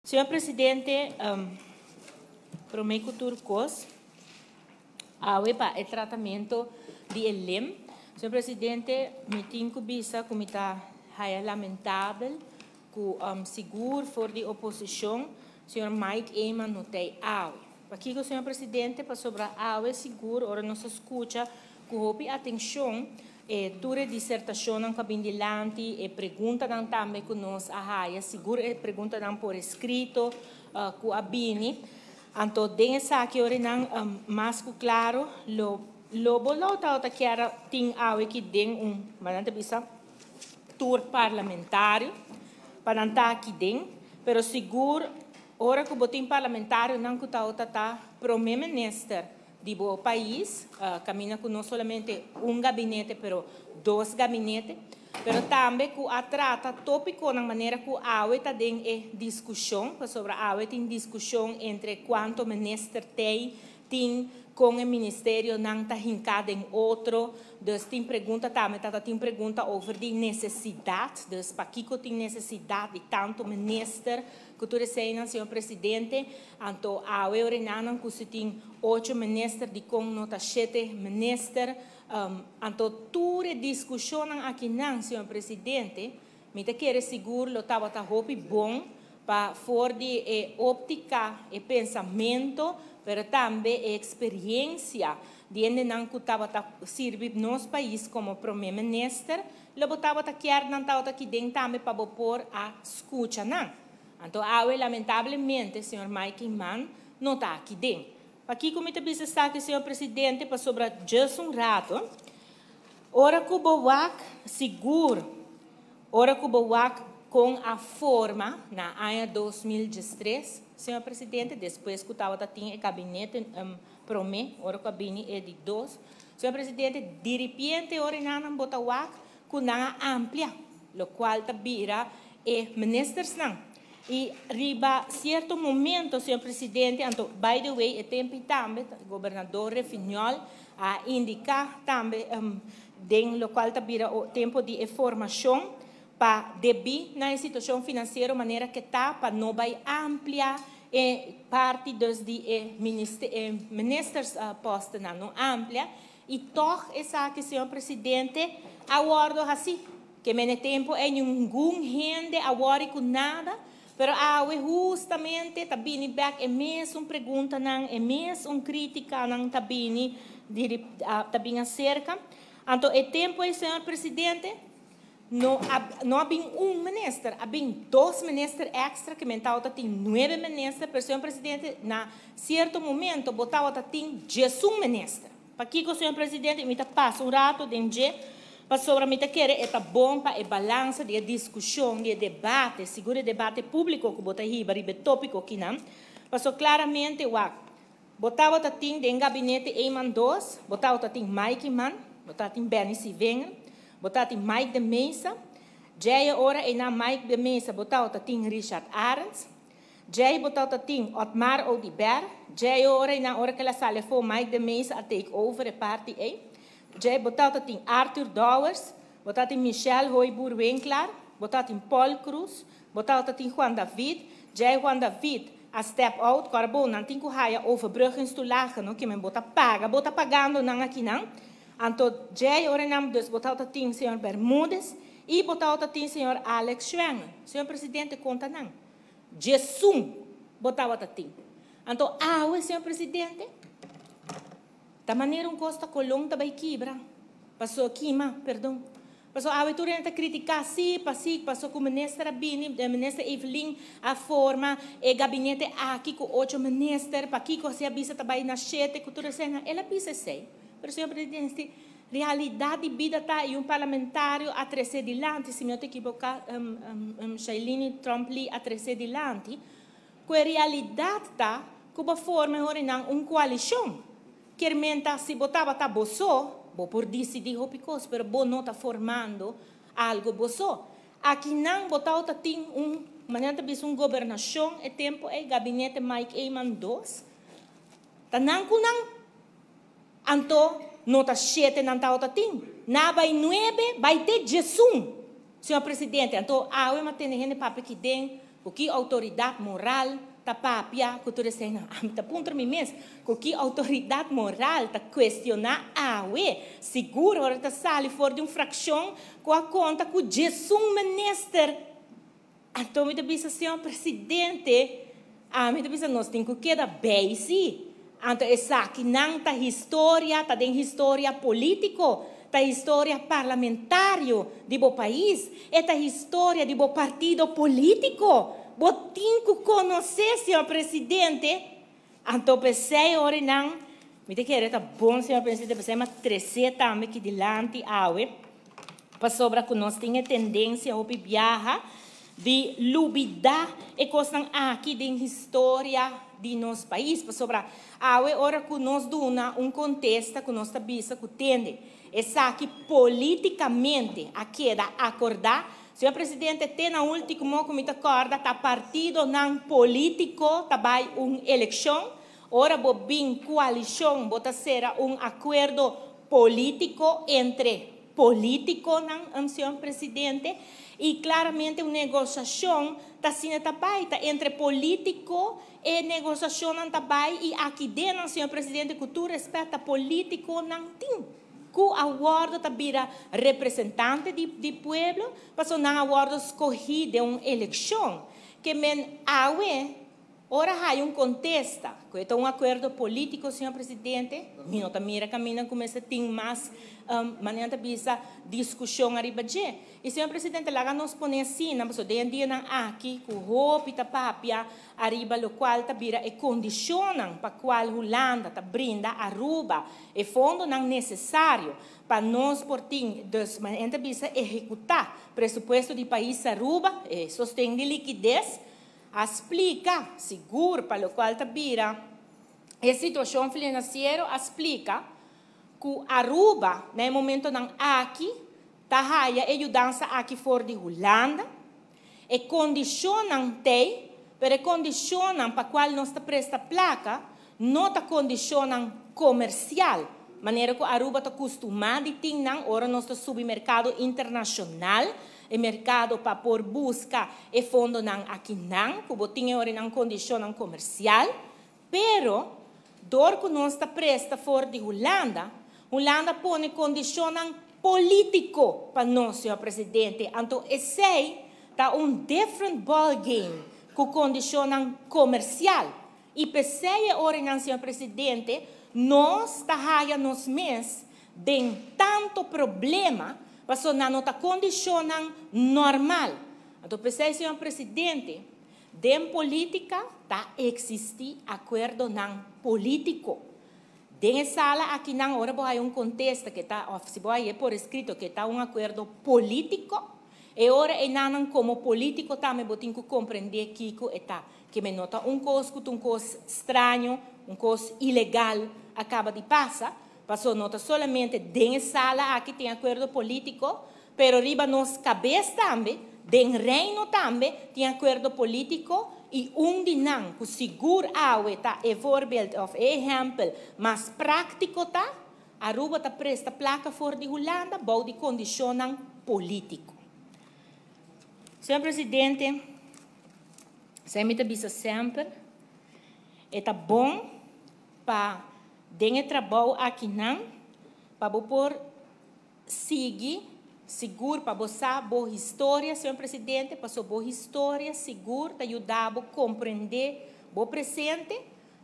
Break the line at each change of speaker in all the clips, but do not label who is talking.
Senhor Presidente, Promeco Turcos, a o tratamento de ELEM. Senhor Presidente, me tenho bisa como está lamentável que seguro for de oposição, Senhor Mike Eyman não tem awe. Aqui o Senhor Presidente para sobre awe seguro, ora nos escuta com houve atenção tua dissertação não cabindilante e pergunta não também que nós seguro e pergunta não por escrito com a bini. Então, dentro aqui ora não mais claro lo bolota que era tem awe que den manante bisa tour parlamentário para não estar aqui dentro, pero seguro ora que o botim parlamentário não que tá pro minister do país, caminha com não somente gabinete, pero dois gabinetes, pero também que a trata tópico na maneira que a está em discussão, sobre a tem discussão entre quanto minister tem com o ministério não está hincado em outro, dus tem pergunta também, tem pergunta over de necessidade, dus para que tem necessidade de tanto minister, que tu dizes, senhor presidente, então a Eurenanan que se tem 8 ministros de com nota 7 ministros, então toda discussão aqui não, senhor presidente, me te quer seguro, lo estava bom para for de óptica e pensamento, pero também experiência de onde não estava servir nosso país como primeiro-ministro, lo botava quer não estava aqui dentro também para pôr a escuta não. Então, lamentavelmente, senhor Mike Eyman não está aqui dentro. Aqui, como está aqui, senhor presidente, para sobre just rato, ora que o Boac seguro, ora que o Boac com a forma na ano 2013, senhor presidente, depois que estava o gabinete promê, ora que a bini é de 2, senhor presidente, de repente, ora não bota o ac com na amplia, o qual vira ministers não. E riba certo momento, senhor presidente, então, by the way, é tempo também, o governador Refinhol a indicar também, den lo qual vira o tempo de formação para debir na situação financeira, maneira que está, para não vai ampliar parte dos ministers postos não amplia, e toch essa que, senhor presidente, aguardo assim, que mene tempo é nenhum gente aguardo com nada, pero justamente tabini back é mesmo pergunta não é mesmo crítica não tabini tabini acerca. Então é tempo senhor presidente não há ministro, há 2 ministros extra que mental tem 9 ministros, pero senhor presidente na certo momento botava tem 11 ministros. Para que o senhor presidente me passa rato dentro para sobre a mita querer é bom para a balança de discussão, de debate, seguro debate público que bota aí, baribe tópico que não. Passou claramente o botava tatim de gabinete Eyman 2, botava tatim Mike Eyman, botava tatim Benny Sivenga, botava tatim Mike de Mesa, já ora na Mike de Mesa botava tatim Richard Arends, já botava tatim Otmar Odiber, já ora na hora que ela sale for Mike de Mesa a take over a party aí. Já botava tem Arthur Dowers, botava tem Michelle Hoiboer-Winkler, botava tem Paul Cruz, botava tem Juan David, já Juan David a step out, carbon não tem que haia overbruggingstoelagen, não que me bota pagando não aqui não. Então já ora não dus botava tem senhor Bermúdez e botava tem senhor Alex Schwenger, senhor presidente conta não. Jesus botava tem. Então senhor presidente da maneira costa colong tabay quebra. Passou quima, perdão. Passou a abertura a criticar passou com o ministro Bini, o ministro Evelyn a forma e gabinete aqui com 8 ministros, para que você avisa também na 7 cultura cena, ela pisa sei. Pero senhor presidente, realidade de vida tá e parlamentário a trazer dilante, se me equivocar, Shailene Trump Lee a trazer dilante, com a realidade tá com a forma de coalição. Que menta se botava tá boçô, por decidir hopicos, pero bo não tá formando algo boçô. Aqui não botava tem maneira de governação e tempo é gabinete Mike Eyman 2. Tá não com não. Anto nota 7 não tá tem. Na vai 9 vai ter Jesus. Senhor presidente, então eu matei gente papo que tem que autoridade moral ta papia, que tu dizendo, tá ponto me mesmo, que autoridade moral ta questionar seguro ora ta sali fora de fração com a conta que Jesus minister. Então me disse senhor presidente, me disse nós temos que dar base. Então essa aqui não tá história, tá den história político. A história parlamentária do país, esta história do partido político. Você tem que conhecer, senhor presidente. Então, pensei, ora não, me quero tá bom, senhor presidente, pensei, mas trazer também aqui delante, para sobre que nós temos tendência a viajar de lubida e coisas aqui da história de nosso país, para sobre ora que nós damos contexto que nós visa que tende. Essa aqui politicamente aqui da acordar, senhor presidente tem na último como te acorda tá partido não político tá vai eleição, ora bo bin coalição bota será acordo político entre político não senhor presidente e claramente negociação tá sendo tá entre político e negociação não tá e aqui dentro senhor presidente que tu respeita político não tem que o acordo vira representante do povo, mas não acordo escolhido de uma eleição. Que ora há contexto, que é acordo político, senhor presidente, não mira caminho começa a ter mais maneira de discussão arriba de. E senhor presidente, lá nos põe assim, mas o dia aqui, com roupa e papia, arriba o qual vira e condicionam para qual Holanda brinda Aruba e fundo não necessário para nós portim dos maneira de executar presupuesto do país Aruba e sustém de liquidez explica seguro para o qual vira a situação financeira explica que Aruba no momento não aqui tá ajudança aqui fora de Holanda e condicionam pero condicionam para qual nós presta placa, não ta condicionam comercial. Maneira que Aruba está acostumada e tem ora nosso supermercado internacional, e mercado para por busca e fundo aqui não, que botinha ora não condicionam comercial, pero dor que nós presta fora de Holanda, Holanda põe condicionam político para nós, senhor presidente. Então esse tá different ball game que condicionam comercial. E pensei ora não, senhor presidente, nós nos mês de tanto problema, mas não está condicionando normal. Então, pensei, senhor presidente, de política está existir acordo não político. De sala aqui não hora há contexto que está, se vai por escrito que está acordo político, e ora é não como político também botem que compreender que está que me nota coisa estranho, coisa ilegal acaba de passar, passou nota somente de sala aqui tem acordo político, pero riba nos cabeça também, de reino também tem acordo político e de não, que seguro tá é voorbeeld of exemplo, mas prático tá, Aruba tá presta placa fora de Holanda, bou de condicionam político. Senhor presidente, sempre bisa sempre, é bom para den trabalho aqui não, para por seguir seguro para você boa história, senhor presidente, para sua boa história seguro, te ajudar a compreender o presente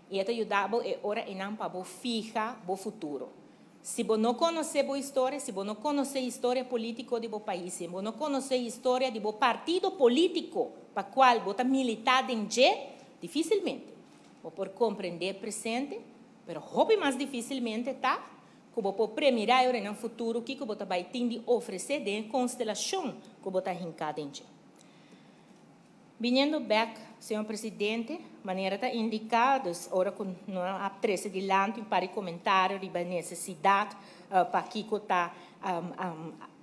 e te ajudar a hora e não para ficar o futuro. Se você não conhece a história, se você não conhece a história política do país, se você não conhece a história do partido político para o qual você militar dificilmente você pode compreender o presente, mas mais dificilmente está que você pode premiar no futuro o que você vai ter de oferecer de constelação que você está rincado. Vindo back, senhor presidente, maneira está indicada, ora que não há pressa de lante para comentário de necessidade para que está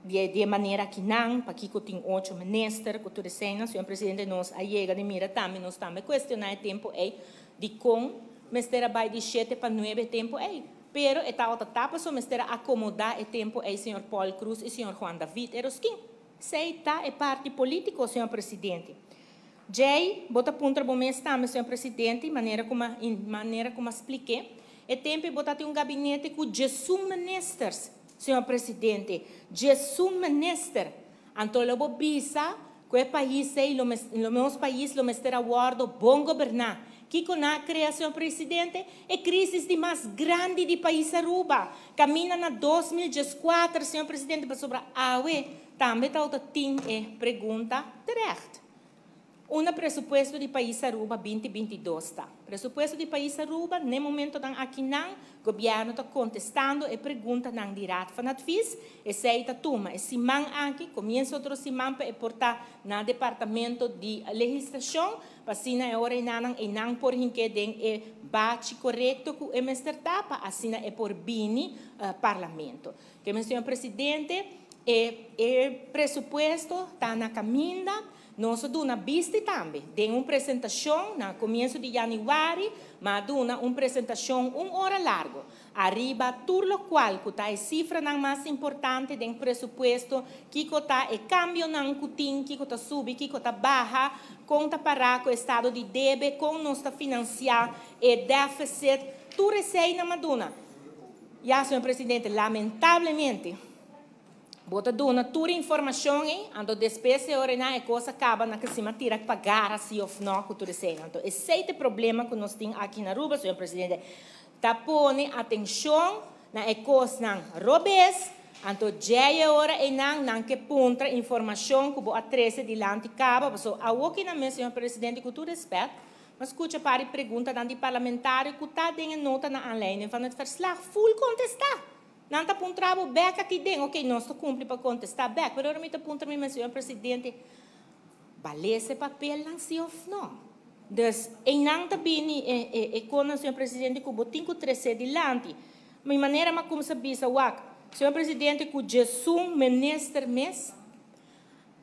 de maneira que não, para que tem 8 ministros, que tu dizendo, senhor presidente, nós a chega de mira também, nós também questionar o tempo de como ministério vai de 7 para 9 tempo pero está outra etapa só ministério acomodar o tempo senhor Paul Cruz e senhor Juan David Eroskin. Sei tá é parte político, senhor presidente. Jay, bota punta bom mês também, senhor presidente, maneira como expliquei. É tempo botar um gabinete com 18 ministros, senhor presidente. 18 ministros. Então, eu vou bisa que o país, o meu país, o mestre aguardo bom governar. Que com a criação, presidente, é crise de mais grande do país Aruba. Camina na 2014, senhor presidente, para sobre a água. Também tem pergunta direta. Presupuesto do país Aruba 2022 está. Presupuesto do país Aruba, no momento aqui não, o governo está contestando e pergunta não direto para nós, e se está toma, e se man aqui, começa outro semana para portar no departamento de legislação, para assim é hora e não por que den é bate correto com o mestre tapa, assim é por bini parlamento. Que senhor presidente, o presupuesto está na caminho. Nós damos uma vista também, tem uma apresentação no começo de janeiro, mas damos uma apresentação 1 hora larga. Arriba tudo o qual que a cifra mais importante do presupuesto, que está o cambio não cutim, que está sube, que está baixa, conta para o estado de débito, com nossa financiar e déficit, tudo isso aí na Maduna. Já, senhor presidente, lamentavelmente, bota dona toda informação aí, ando despesa ora na é coisa acaba na que se matira que pagar assim ou não com tudo isso. Então, esse é o problema que nós temos aqui na Aruba, senhor presidente. Tá pone atenção na é coisa não robes, então já é hora e não que ponta informação que boa 13 de lá acaba, so a aqui na mesa, senhor presidente, com todo respeito, mas escuta para pergunta da parlamentar que tá dando nota na online, van het verslag full contestar. Não está apontando back aqui dentro, ok, nós estamos cumprindo para contestar back, mas eu me apontando mas senhor presidente, vale esse papel não se ou não. Então, em não também é quando o senhor presidente que botou 5-13 adiante, mas maneira como se bisa wak, senhor presidente que Jesus ministro mês,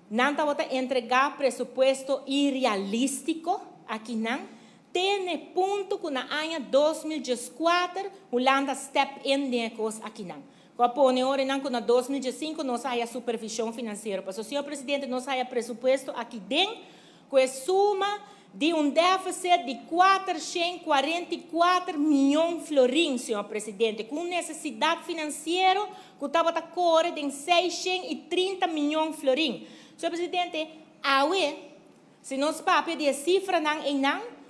não está entregar presupuesto irrealístico aqui não. Tem ponto que na ano 2014, Holanda step in de coisa aqui não. Quando ora não que na 2005 nós há supervisão financeira, mas o senhor presidente nós há presupuesto aqui dentro, com a suma de déficit de 444 milhões de florins, senhor presidente, com necessidade financeira que estava a cor de 630 milhões de florins. Senhor presidente, se nós papel de cifra não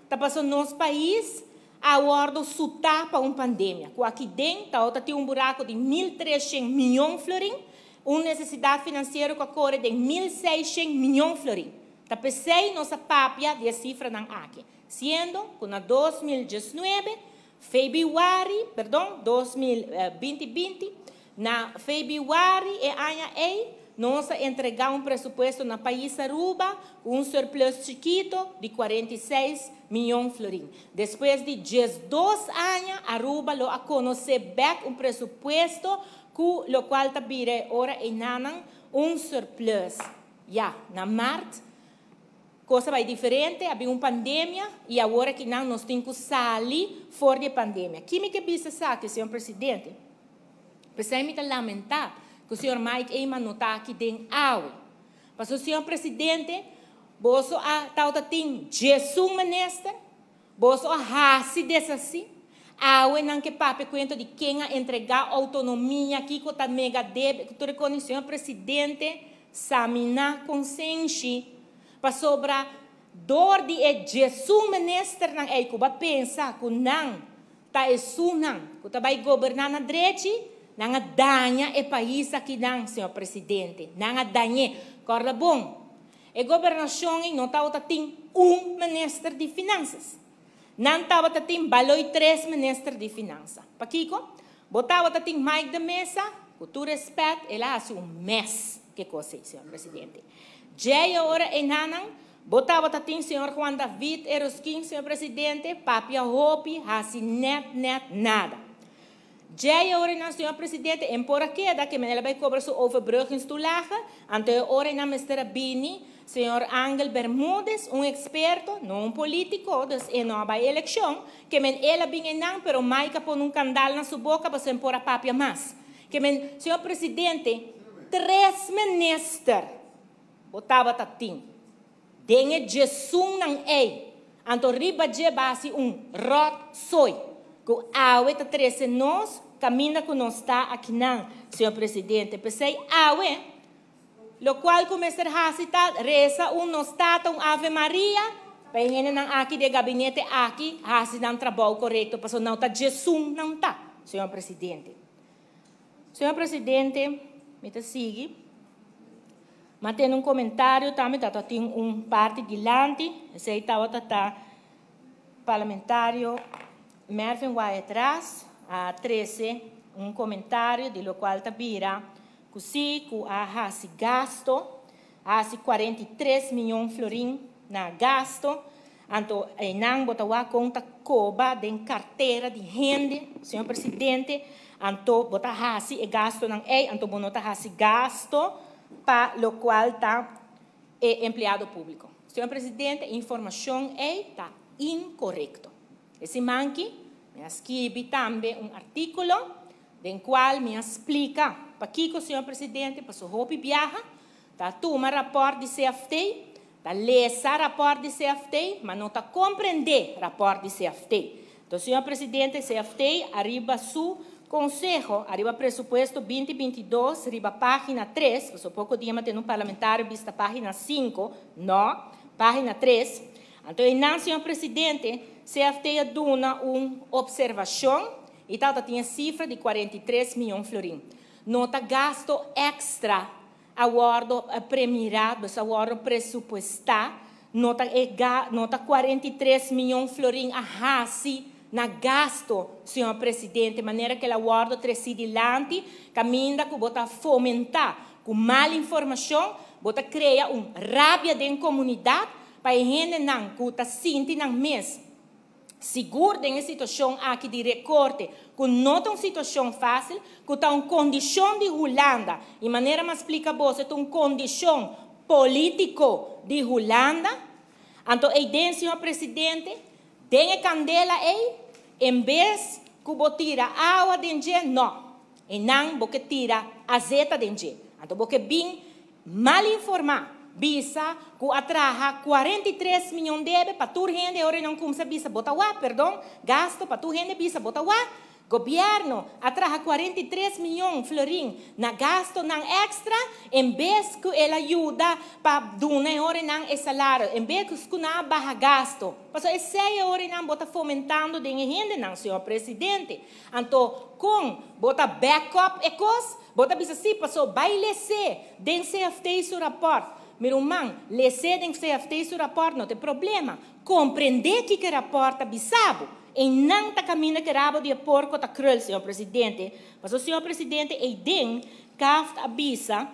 está passando nosso país a hora de sutar para uma pandemia. Aqui dentro tem buraco de 1.300 milhões de florins, uma necessidade financeira com a cor de 1.600 milhões de florins. Está pensando nossa papia de cifra não aqui. Sendo que na 2019, 2020, na fevereiro e ano nós entregamos presupuesto no país Aruba, surplus chiquito de 46 milhões de florins. Depois de 12 anos, Aruba lo a conhecer back presupuesto, o qual está vira ora e nanan surplus. Na março, coisa vai diferente, havia uma pandemia e agora que não nós temos que sair fora da pandemia. Que me que bisa sabe, senhor presidente? Pensei-me lamentar que o senhor Mike Eyman não está aqui dentro água. Mas o senhor presidente, você tem Jesus ministro, você hasi desse assim, água não que pape conta de quem entregar autonomia aqui que está mega débito, que tu reconhece o senhor presidente, samina consciência, para sobrar dor de Jesus ministro não é que vai pensar que não, tá isso não, que tá vai governar na direita. Não danha o país aqui, não, senhor presidente. Não danha. Corda bom. A governação não estava tendo ministro de finanças. Não estava tendo 3 ministros de finanças. Para Kiko, botava tendo Mike da mesa, com todo respeito, ele faz mês. Que coisa, senhor presidente. Já agora, em Nanang, botava tendo senhor Juan David Eroskin, senhor presidente, papia hopi, assim, net, nada. Já agora, senhor presidente, em por aqui, que me vai cobrar sua overbrugingstoelage, ante ora na Mr. Bini, senhor Angel Bermúdez, experto, não político, e não vai eleição, que me ela bem não, pero maica por candal na sua boca, para ser por a papia mais. Que me, senhor presidente, 3 ministros, botava tatim, Dengue Jesus nang anto riba je basi rot soy. Que awe ta trece nos, caminha que não está aqui não, senhor presidente. Pensei, awe, lo qual começa a citar, reza não está Ave Maria, para gente não aqui de gabinete aqui, hasi não trabalho correto, porque não está Jesus não está, senhor presidente. Senhor presidente, me te sigue. Mas tem comentário também, tem parte gigante, esse estava parlamentário Mervin vai atrás, a 13, comentário de lo qual vira, così que há se gasto, há se 43 milhões de florins na gasto, então, não botawa conta coba de carteira de rende, senhor presidente, então, bota hasi e gasto não então, bonota hasi gasto, para o qual está empregado público. Senhor presidente, a informação está incorreta. Esse manque, me escrevi também artículo, no qual me explica, para que o senhor presidente, para o Hopi viaja, está toma rapport de CFT, está lesa rapport de CFT, mas não está compreender rapport de CFT. Então, senhor presidente, CFT arriba su Consejo, arriba presupuesto 2022, arriba página 3, porque pouco dia tem parlamentário vista página 5, não, página 3. Então, senhor presidente, CFT dona observação e tal, tinha cifra de 43 milhões de florins. Nota gasto extra, aguardo premiado, aguardo presupuestar, nota 43 milhões de florins a hasi, na gasto, senhor presidente, de maneira que o acordo trecidilante caminha que bota fomentar com mal informação, bota criar rábia dentro da comunidade para a gente não que está sentindo não mês seguro dentro da situação aqui de recorte, que não é uma situação fácil, que está uma condição de Holanda, de maneira mais explica você, é uma condição política de Holanda. Então, aí senhor presidente, tem a candela aí, em vez que você tira água dentro, não. E não você tira azeite dentro. Então, você bem mal informar. Bisa que atraja 43 milhões de euros para tu gente, agora não começa a bisa botar lá, perdão, gasto para tu gente bisa botar lá. Governo atraja 43 milhões de florins na gasto não extra, em vez que ele ajuda para donar hora não é salário, em vez que não barra gasto. Porque esse hora não bota fomentando de gente não, senhor presidente. Então, com bota backup e coisa, bota bisa assim, passou vai lecer, den CFT seu rapport. Meu irmão, lecer den CFT seu rapport não tem problema. Compreender que rapport bisabo. E não está caminhando que rabo de porco está cruel, senhor presidente. Mas o senhor presidente, e den, caft avisa,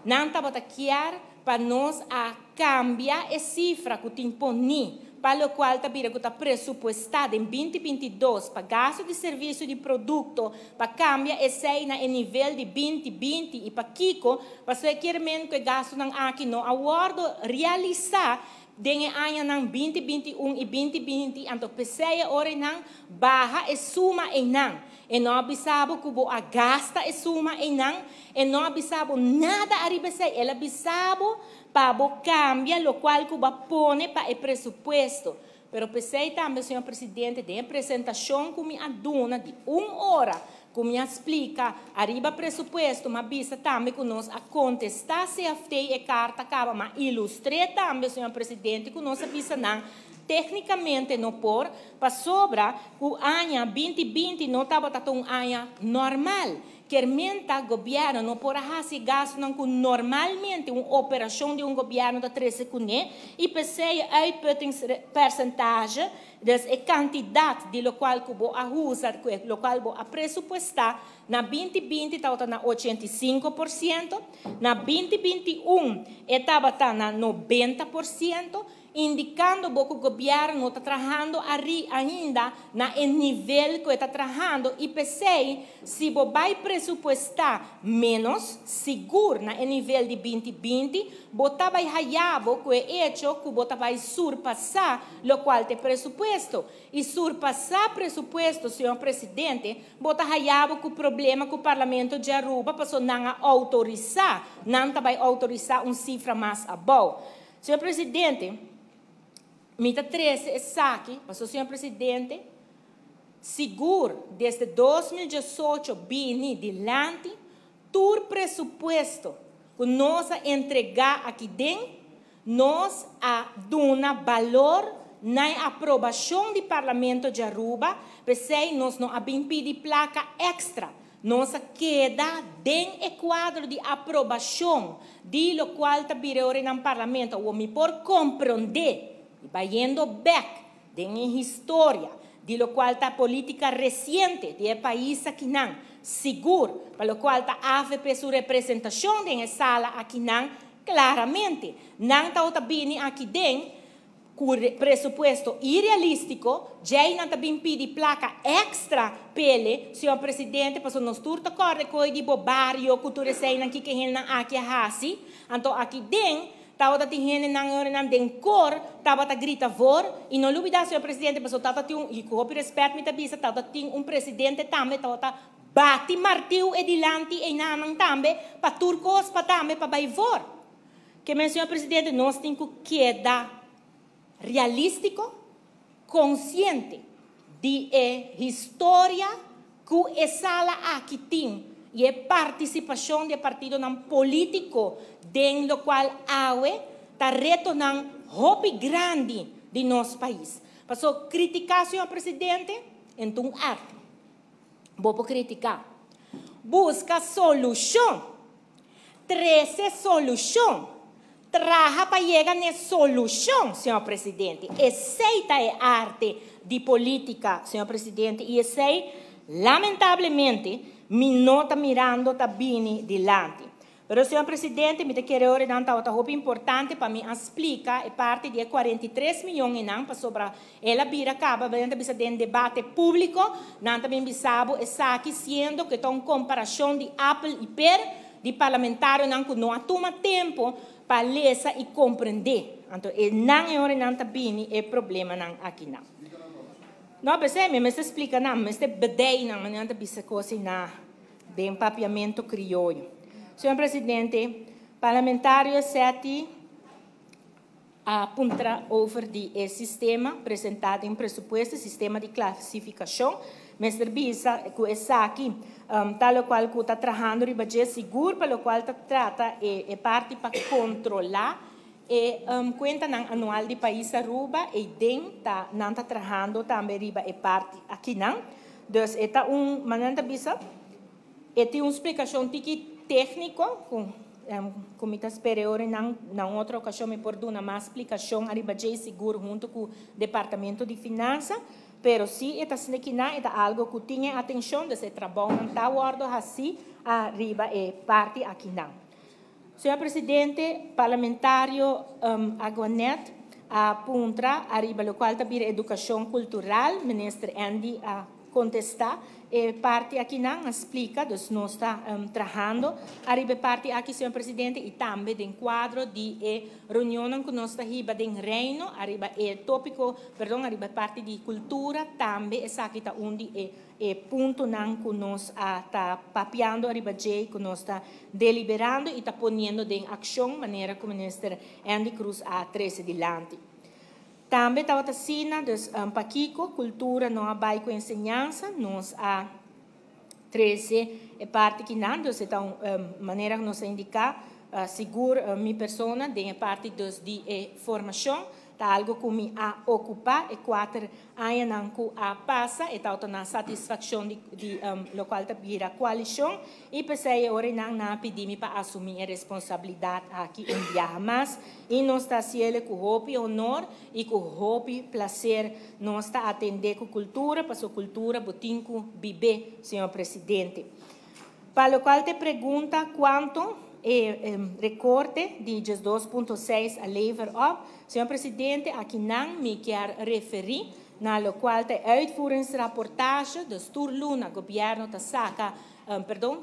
não está bataquear para nós a cambiar a cifra que tem poni, para o qual está pressupuestado em 2022 para gasto de serviço de produto, para cambiar esse em nível de 2020 e para Kiko, para se requer que gasto não aqui no acordo realizar dengue ano ng 2021 e 2020 anto peseya ore nang baha e suma e nang e no bisabo kubo a gasta e suma e nang e no bisabo nada arriba sei ela bisabo pabo cambia lo qual kuba pone pa e presupuesto pero pesei também senhor presidente de apresentação com minha aduna de 1 hora como me explica, arriba presupuesto, mas bisa também que nós a contestar CFT e carta acaba, mas ilustre também, senhor presidente, que nós bisa não, tecnicamente não por, para sobra, o ano 2020 não estava um ano normal, que menta governo não por se gasto não com normalmente uma operação de governo da 13 cune e pensei a percentagem das quantidade de lo qual que vou usar, lo qual vou pressupostar na 2020 estava na 85%, na 2021 estava na 90%, indicando que o governo está trabalhando ainda no nível que está trabalhando e pensei se vai pressupostar menos seguro no nível de 2020, você vai raiabo que é hecho que você vai surpassar o qual te pressuposto e surpassar pressuposto, senhor presidente, você raiabo que o problema que o parlamento de Aruba passou não autorizar, não vai autorizar cifra mais above. Senhor presidente, mita 13 é aqui, passou senhor presidente, seguro, desde 2018, bini dilante, todo presupuesto que nós entregar aqui dentro, nós a dar valor na aprovação do Parlamento de Aruba, porque nós não abrimos pedir placa extra, nós queda dentro do quadro de aprovação, de lo qual está virando no Parlamento, ou me por compreender, vai indo back, dentro da história, de lo qual está política recente do país aqui não, seguro, para o qual está AFP sua representação dentro da sala aqui não, claramente, não está vindo aqui dentro, com presupuesto irrealístico, já não está vindo pedir placa extra pele, senhor presidente, para nós tudo acorda com o de barrio, cultura sei aqui que ele não aqui hasi, então aqui dentro estava tendo não tem cor, estava grita vor, e não duvida, senhor presidente, mas estava tendo e com respeito me tabisa, estava tendo presidente também, estava bate martelo e dilante e não também para turcos para também para baivor. Que meu senhor presidente, nós temos que dar realístico, consciente de história que essa aqui tem e a participação do partido político dentro do qual está retornando hobby grande de nosso país. Passou criticar senhor presidente, então arte. Vou criticar. Busca solução. 13 solução. Traja para chegar na solução, senhor presidente. Essa é a arte de política, senhor presidente. E essa, lamentavelmente, me nota mirando está bem dilante. Mas, senhor presidente, me quero dar uma importante para me explicar a parte de 43 milhões de para sobre ela vira acaba dentro de debate público, não também bisabo essa aqui sendo que tem comparação de Apple e Per de parlamentário não toma tempo para ler e compreender. Então, não é hora não bem é problema não aqui não. Não, percebe, mas explica não, mas é bedei não, mas não bisa coisa na bem papiamento crioulo. Senhor presidente, parlamentário sete aponta over de sistema apresentado em pressuposto, sistema de classificação, mas bisa com essa aqui, tal qual que está trabalhando riba de seguro, pelo qual trata é parte para controlar e conta anual de país Aruba e dentro não está trabalhando também riba é parte aqui não, então maneira bisa tem uma explicação técnica com Comitê Superior na outra ocasião me por dar uma explicação arriba de seguro junto com o Departamento de Finanças, pero se está sendo que não é algo que tinha atenção desse trabalho não está guardo assim arriba é parte aqui não. Senhor presidente, parlamentário Aguanet aponta arriba o qual está a educação cultural, ministro Andy contestar parte aqui não explica dos nós está trabalhando arriba parte aqui senhor presidente e também em quadro de reunião que nós está riba em reino arriba tópico perdão arriba parte de cultura também essa aqui está onde ponto não que nós está papiando arriba de que nós está deliberando e está ponendo em ação maneira que o ministro Andy Cruz a 13 dilante. Também estava assina dos Paquico, cultura não vai com ensinança, nós a 13 é parte que não, então maneira que nós indicar seguro minha pessoa de parte dos de formação, tá algo que me a ocupar e 4 anos não que a passa e tá na satisfação de local da vira coalição e pensei agora não pedir para assumir a responsabilidade aqui em dia mas e nós está cielo com hope honor e com hope prazer nós está atender com cultura para sua cultura botinco viver senhor presidente para o qual te pergunta quanto recorte de 2,6 a lever up. Senhor presidente, aqui não me quero referir na qual tem uitvoeringsrapportage dos tour luna governo da saca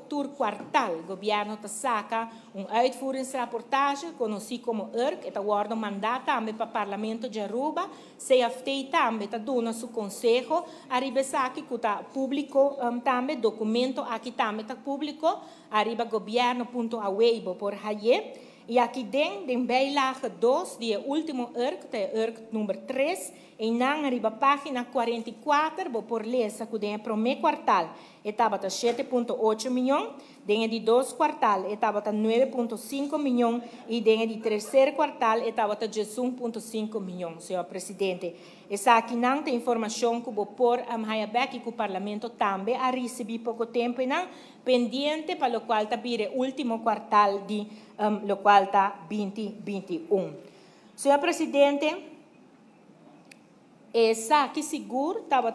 tour quartal governo da saca uitvoeringsrapportage conhecido como ERC eta guarda mandato também para o Parlamento de Aruba CFT também está dando seu conselho arriba aqui que está público também documento aqui também está público arriba governo.aweibo por aí E aqui dentro, em Beilaga 2, de último ERC número 3, e na arriba página 44, vou por lesa, que tem primeiro quartal, estava 7,8 milhões, dentro de 2 quartal, estava 9,5 milhões, e dentro de terceiro quartal, estava 11,5 milhões, senhor presidente. Essa aqui não tem informação que vou pôr a Hayabek e que o parlamento também a receber pouco tempo, não, pendente para o qual está o último quartal de lo qual está 2021. Senhor presidente, essa aqui seguro estava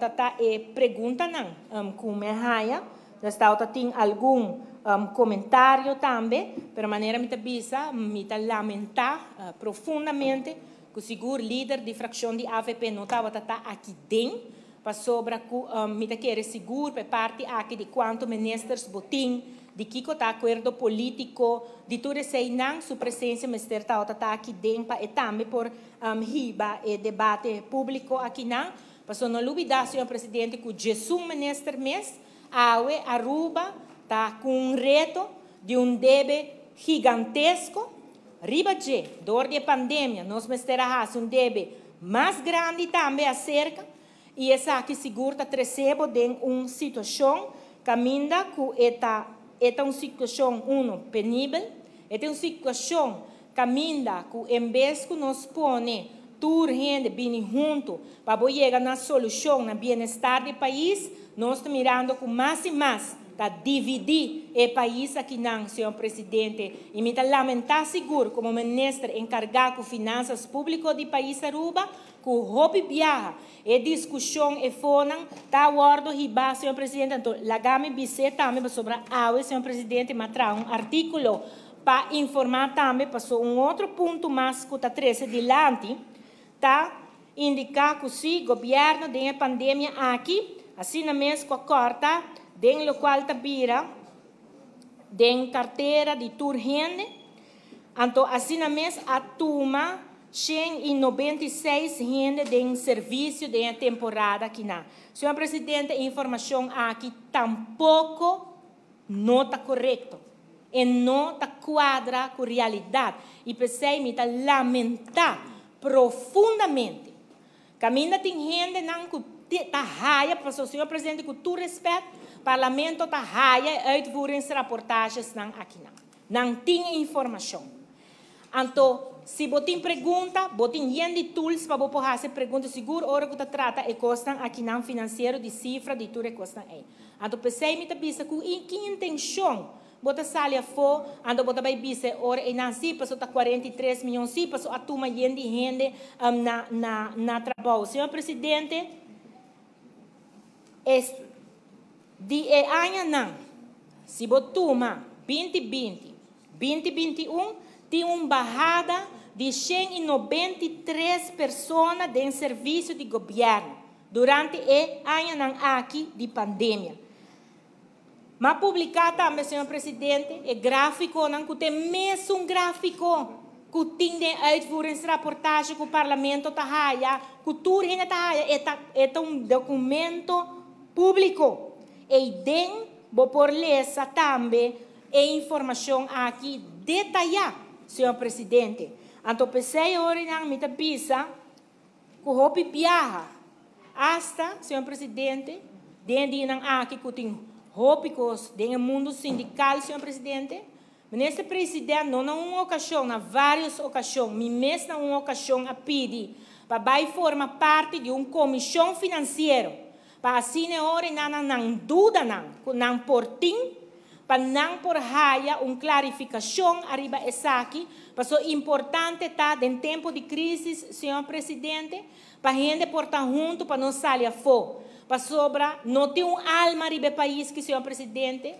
pergunta não, como é raia, estava tem algum comentário também, de maneira me bisa, me lamentar profundamente que o seguro líder de fração de AVP não estava aqui dentro, para sobre me querer seguro para parte aqui de quanto ministros botim de que está acordo político, de tudo isso aí, sua presença, ministério está aqui dentro, e também por riba e debate público aqui, passou não olvidar, senhor presidente, que Jesus ministro mês, Aruba, está com um reto de débito gigantesco, riba de dor de pandemia, nós ministérios um débito mais grande também acerca, e essa aqui segura está recebo de uma situação, caminha que é uma situação penível, é uma situação caminha que em vez que nos põe toda gente bem junto para chegar na solução, no bem-estar do país, nós estamos mirando com mais e mais para dividir o país aqui, não, senhor presidente. E me lamentar seguro como ministro encarregado de finanças públicas do país Aruba, que o hobby viaja, e discussão e fonan, está guardo riba, senhor presidente, então, lagame bise também sobre a senhor presidente, matra um artículo para informar também, passou outro ponto mais que está 13 adiante, está indicar que se o governo tem a pandemia aqui, assim na mesma com a corta, den lo qual está vira, den carteira de turgente, então assim na mesma a turma 196 gente de serviço de temporada aqui na. Senhor presidente, a informação aqui tampouco não está correto e não está quadra com a realidade. E pensei me lamentar profundamente. Caminha tem gente não que está raia, para o senhor presidente, com todo respeito, o parlamento está raia, uitvoering reportagens não aqui não tem informação. Então, se você pergunta, você tem tools para você fazer perguntas seguro, hora que você trata e custam aqui não financeiro de cifra de tudo que custam aí. Então, pensei me bisa com que intenção você sai a for, então você vai bisa hora e não se passou 43 milhões se passou a turma gente na trabalho. Senhor presidente, de ano não, se você toma 2020, 2021 tem uma barrada de 193 pessoas em serviço de governo durante o ano aqui de pandemia. Mas publicar também, senhor presidente, é gráfico, não que tem mesmo um gráfico que tem de uitvoering reportagem que o parlamento está raia, que tudo está raia, é um documento público. E dentro, vou por lesa também, a informação aqui detalhada. Senhor presidente, então pensei hoje na minha pisa, que o hopi viaja, hasta, senhor presidente, dentro de aqui que tem hópicos dentro do mundo sindical, senhor presidente, ministro presidente, não na uma ocasião, na várias ocasiões, me mesmo na uma ocasião a pedir, para formar parte de uma comissão financeira, para assim hoje não dúvida não portim, para não por raia uma clarificação arriba essa aqui, para so importante tá em tempo de crise, senhor presidente, para gente portar junto para não sair fora, para sobra não tem alma arriba país que senhor presidente,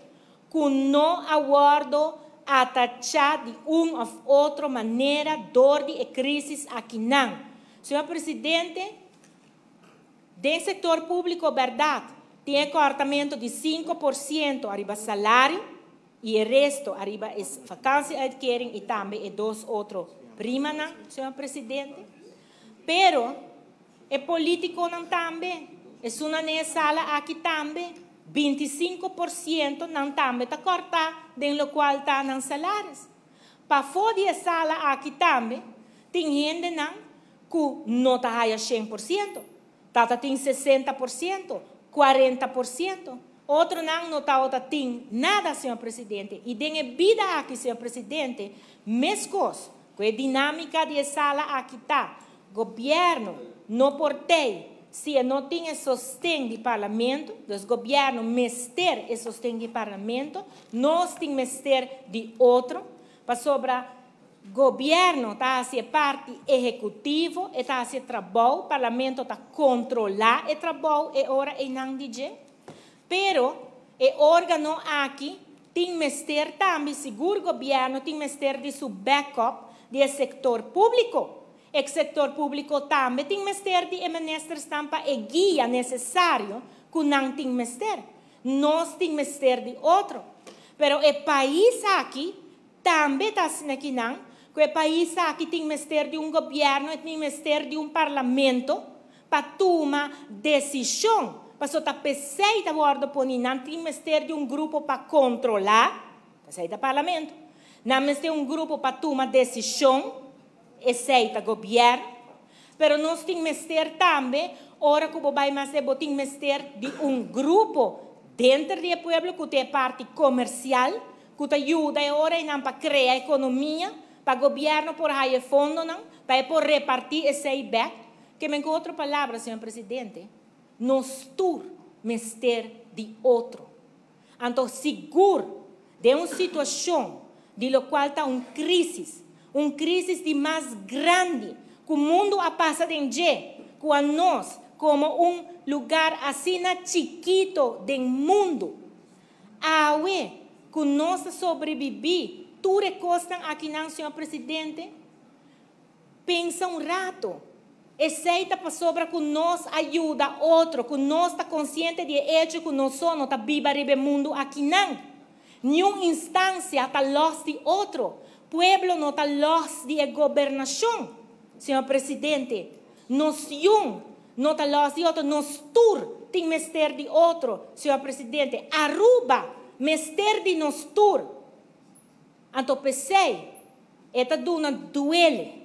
que não aguardo a taxar de uma ou outra maneira dor de crise aqui não, senhor presidente, dentro setor público verdade tem cortamento de 5% arriba salário e o resto arriba é vacância adquirem e também é dois outros prima, não, senhor presidente. Pero é político não também, é uma nessa sala aqui também 25% não também está cortado, dentro do qual está nos salários. para fora de sala aqui também, tem gente não que não está aí a 100%, tá tem 60%, 40%. Outro não está tem nada, senhor presidente. E tem vida aqui, senhor presidente, mescos, com a dinâmica de sala aqui está. Governo não portei, se não tem sostém de parlamento, os governos mester e sostém de parlamento, nós temos mester de outro, para sobrar governo está a ser parte executivo, está a ser trabalho, o parlamento está a controlar o trabalho e ora e não dizer. Pero o órgão aqui tem mester também, seguro o governo tem mester de seu backup do setor público. O setor público também tem mester de ministros tampa e guia necessário que não tem mester. Nós tem mester de outro. Pero o país aqui também está assim aqui não. Que o país aqui tem mester de governo, tem mester de parlamento para tomar decisão. Para só tá pesei da bordo poni, não tem mester de grupo para controlar, pesei da parlamento. Não mester grupo para tomar decisão, aceita governo. Pero nós tem mester também, ora que vai mais tem mester de grupo dentro do povo que é parte comercial, que ajuda agora e não para criar economia, para o governo por aí fundo não, para por repartir esse back. Que me outra palavra, senhor presidente. Nós tur mester de outro. Então, seguro de uma situação de lo qual está uma crise de mais grande que o mundo a passa de que a nós como lugar assim chiquito do mundo, que nós sobreviver, tudo custa aqui não, senhor presidente, pensa rato. Aceita para sobra que nós ajuda outro, que nós está consciente de hecho que nós somos, está viva no mundo aqui não. Nenhuma instância está lost de outro. Pueblo não está lost de governação, senhor presidente. Nação não está lost de outro. Nós tur tem mester de outro, senhor presidente. Aruba, mester de nós tur. Então pensei, esta duna duele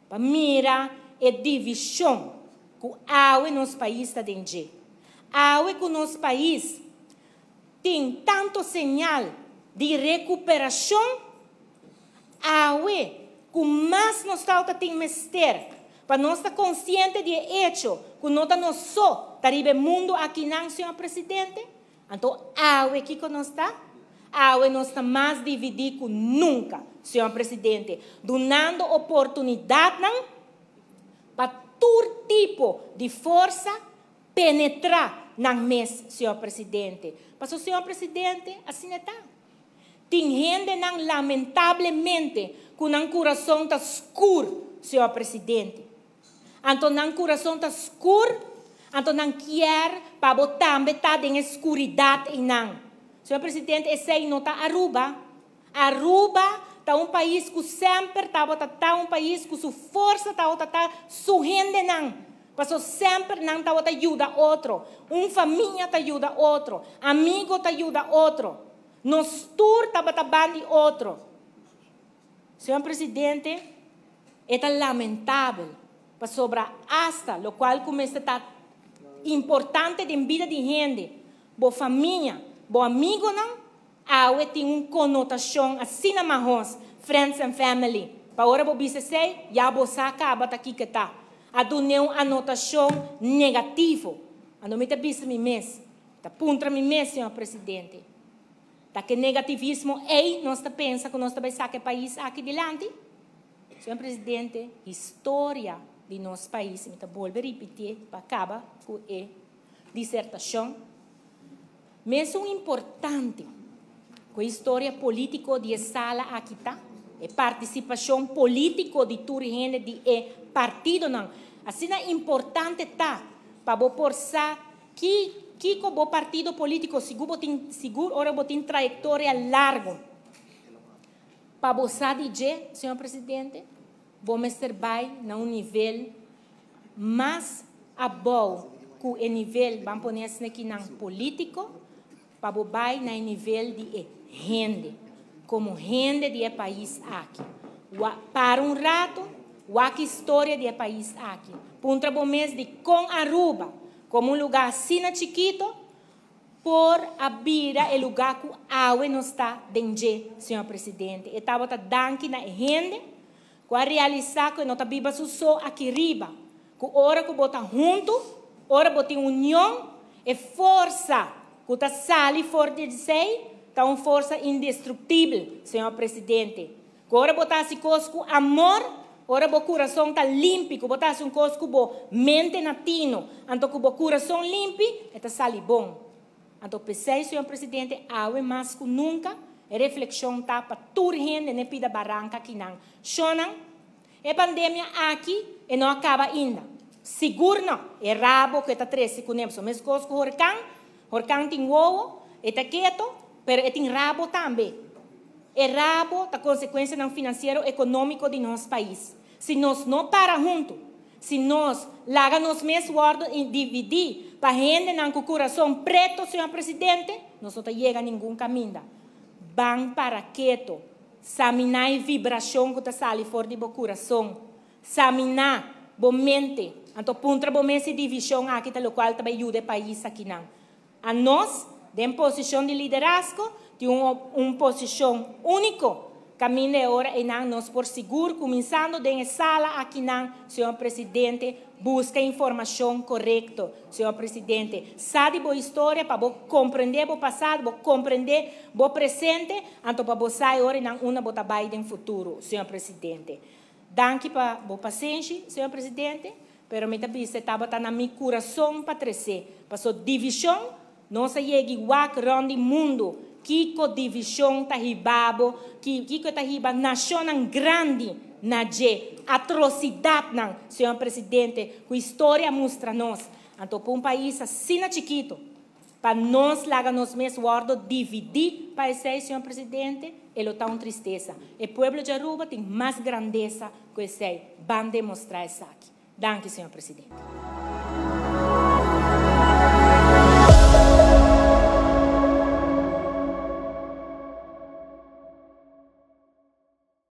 para mirar e divisão que há nos países da DNG. Há que nosso país tem tanto sinal de recuperação, há que mais nós tem mester para nós estar consciente de hecho que nós não só está no mundo aqui não, senhor presidente. Então, há que nós está? Nós está mais dividido que nunca, senhor presidente, dando oportunidade não para todo tipo de força penetrar na mesa, senhor presidente. Mas o senhor presidente, assim está. Tem gente, não, lamentavelmente, com um coração está escuro, senhor presidente. Então, um coração está escuro, então não quer para botar em escuridão e não. Senhor presidente, esse não está Aruba. Aruba está um país que sempre está um país que sua força está sua gente não. Mas sempre não está ajuda outro. Uma família está ajuda outro. Amigo está ajuda outro. Nós tour está batendo outro. Senhor presidente, é lamentável para sobrar hasta o qual começa a estar importante em vida de gente, boa família, bom amigo não. Tem uma conotação assim na marrons, friends and family. Para agora você sei, já você acaba aqui que está. A do uma anotação negativa. A não me está visto me mês, está puntra me mês, senhor presidente. Tá que negativismo é nós está pensa que nós vai sacar o país aqui adiante. Senhor presidente, história de nosso país, me está volver a repetir para acabar com a dissertação. Mesmo importante com a história política de sala aqui está, a participação política de toda gente de partido não. Assim é importante tá para forçar que o partido político seguro ora botin trajetória larga. Para você dizer, senhor presidente, vamos estar bem num nível mais abaixo que o nível vamos pôr aqui não político, para bem no nível de gente. como gente do país aqui. Para rato, a história do país aqui. Punta bom mês de com Aruba, como lugar assim chiquito, por abrir o lugar que a água não está dentro, senhor presidente. E estava dando na gente, para realizar que não está viva só aqui riba. Que hora que bota junto, hora bota em união, e força que está sali fora de sei, está uma força indestrutível, senhor presidente. Que hora botasse coisa com amor, ora o coração está limpo, que botasse um coisa com mente natino, então que o coração limpo, está sali bom. Então, pensei, senhor presidente, água mais que nunca, a reflexão está para toda gente na Pida Barranca que não choram. A pandemia aqui e não acaba ainda. Seguro não. É rabo que está 13 com nós. Mas coisas que o Horcão tem ovo, está quieto, mas tem rabo também. É rabo da consequência não financeiro econômico de nosso país. Se nós não paramos juntos, se nós largamos mesmo guarda e dividir para gente não com o coração preto, senhor presidente, nós não chega a nenhum caminho. Vão para quieto, examinar a vibração que está saindo fora do coração, examinar a mente, então punta a mente de divisão aqui, pelo qual também ajuda o país aqui não. A nós, de posição de liderazgo, de uma posição única, caminho de hora e não nós por seguro, começando da sala aqui não, senhor presidente, busca informação correta, senhor presidente. Sabe a história para compreender o passado, compreender o presente, então para você agora não uma bota Biden futuro, senhor presidente. Danke para a paciência, senhor presidente, pero me também estava na meu coração para crescer, para sua divisão, não se chega igual around o mundo. Kiko divisão tá ribabo, Kiko tá riba nação grande na atrocidade não, senhor presidente, que a história mostra nós. Então, para um país assim chiquito, para nós largar nos mesmos guardos, dividir para esse senhor presidente, ele está uma tristeza. O povo de Aruba tem mais grandeza que esse, vão demonstrar isso aqui. Danke, senhor presidente.